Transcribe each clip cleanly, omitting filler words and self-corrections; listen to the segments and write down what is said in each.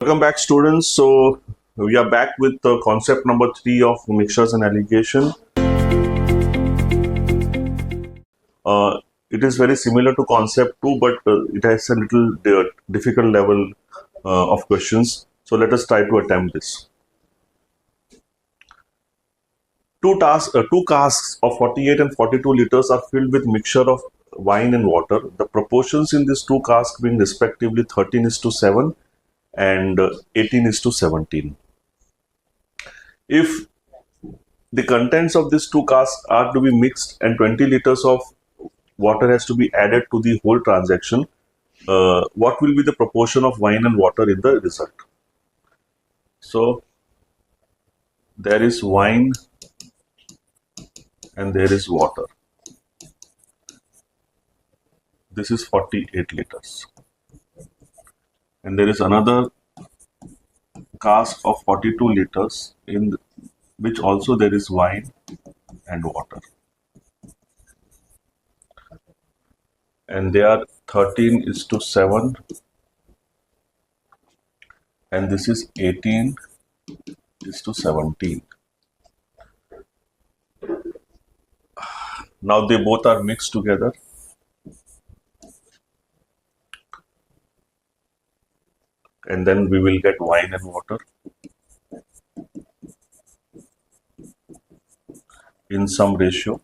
Welcome back, students. So we are back with concept number 3 of mixtures and alligation. It is very similar to concept 2, but it has a little difficult level of questions. So let us try to attempt this. Two casks of 48 and 42 liters are filled with mixture of wine and water. The proportions in these two casks being respectively 13:7 and 18:17. If the contents of these two casks are to be mixed and 20 liters of water has to be added to the whole transaction, what will be the proportion of wine and water in the result? So there is wine and there is water. This is 48 liters. And there is another cask of 42 liters in which also there is wine and water. And they are 13:7 and this is 18:17. Now they both are mixed together. And then we will get wine and water in some ratio.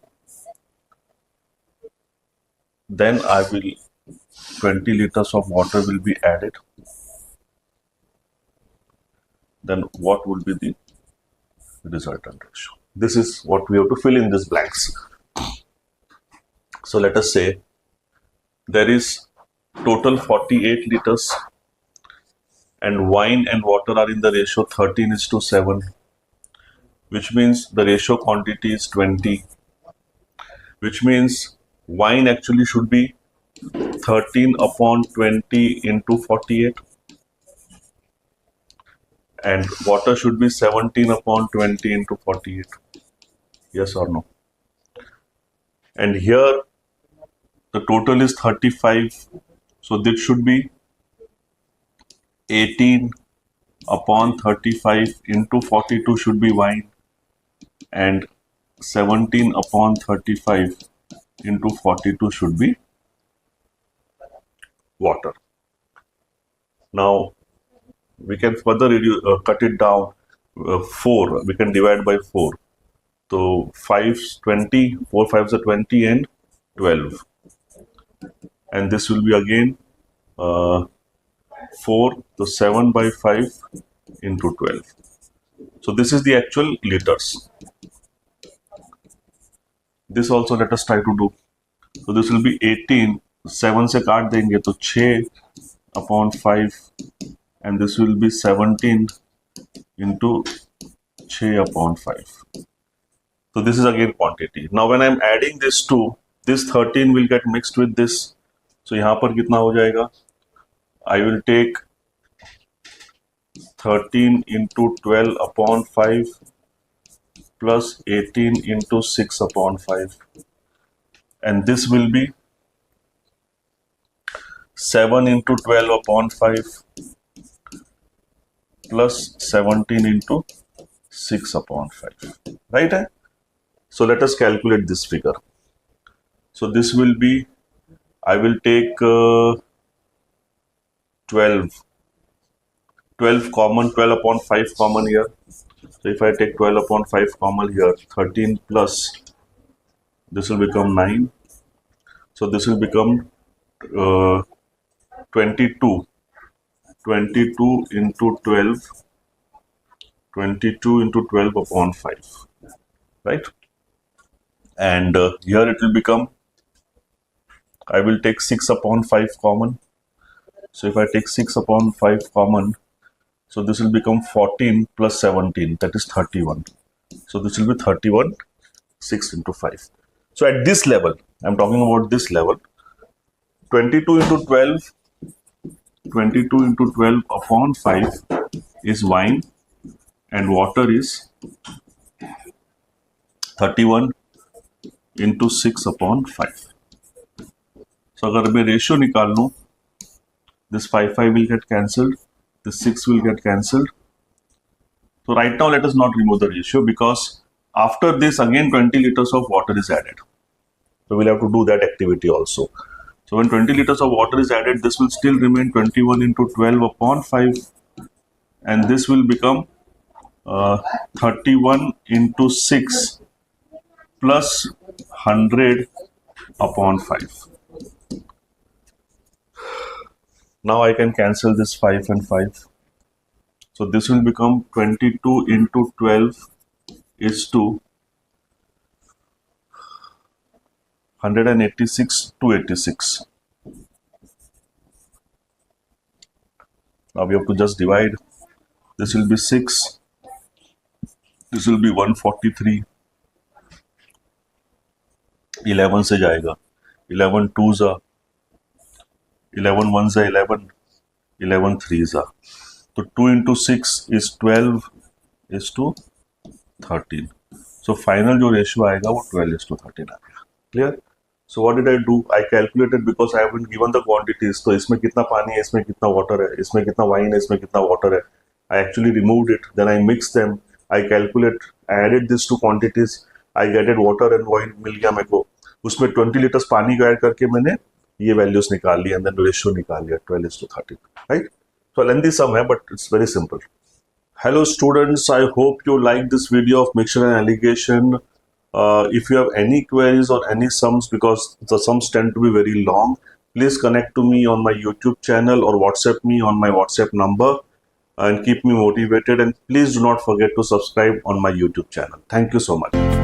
Then 20 liters of water will be added. Then what will be the resultant ratio? This is what we have to fill in these blanks. So let us say there is total 48 liters and wine and water are in the ratio 13:7, which means the ratio quantity is 20, which means wine actually should be 13/20 into 48 and water should be 17/20 into 48. Yes or no? And here the total is 35, so this should be 18/35 into 42 should be wine and 17/35 into 42 should be water. Now we can further cut it down. 4 we can divide by 4. So 5's 20, 4 5's are 20 and 12. And this will be again 4, so 7 by 5 into 12. So this is the actual liters. This also let us try to do. So this will be 18, 7 से काट देंगे तो 6/5 and this will be 17 into 6/5. So this is again quantity. Now when I am adding this two, this 13 will get mixed with this. So यहाँ पर कितना हो जाएगा? I will take 13 into 12/5 plus 18 into 6/5 and this will be 7 into 12/5 plus 17 into 6/5, right? So let us calculate this figure. So this will be, I will take 12 common, 12/5 common here. So if I take 12/5 common here, 13 plus, this will become 9. So this will become 22 into 12, 22 into 12/5, right? And here it will become, I will take 6/5 common. So if I take 6/5 common, so this will become 14 plus 17, that is 31. So this will be 31, 6 into 5. So at this level, I'm talking about this level, 22 into 12/5 is wine and water is 31 into 6/5. So अगर मैं ratio निकाल लूँ, this 5 will get cancelled The 6 will get cancelled. So right now let us not remove the ratio, because after this again 20 liters of water is added. So we'll have to do that activity also. So when 20 liters of water is added, this will still remain 21 into 12 upon 5, and this will become 31 into 6 plus 100 upon 5. Now I can cancel this 5 and 5. So this will become 22 into 12 is to 186 to 86. Now we have to just divide. This will be 6. This will be 143. 11 से जाएगा. 11 2s are 11 1s are 11. 11 3s are. So 2 into 6 is 12 is to 13. So final जो ratio आएगा वो 12 is to 13 आएगा. Clear? So what did I do? I calculated, because I haven't given the quantities. तो इसमें कितना पानी है, इसमें कितना water है, इसमें कितना wine है, इसमें कितना water है. I actually removed it. Then I mixed them. I calculate. I added these two quantities. I added water and wine. मिल गया मेरे को. उसमें 20 liters पानी को ऐड करके मैंने ये values निकाल लिया, and then ratio निकाल लिया 12 is to 13. Right? So lengthy sum है, but it's very simple. Hello students, I hope you like this video of mixture and alligation. If you have any queries or any sums, because the sums tend to be very long, please connect to me on my YouTube channel or WhatsApp me on my WhatsApp number and keep me motivated. And please do not forget to subscribe on my YouTube channel. Thank you so much.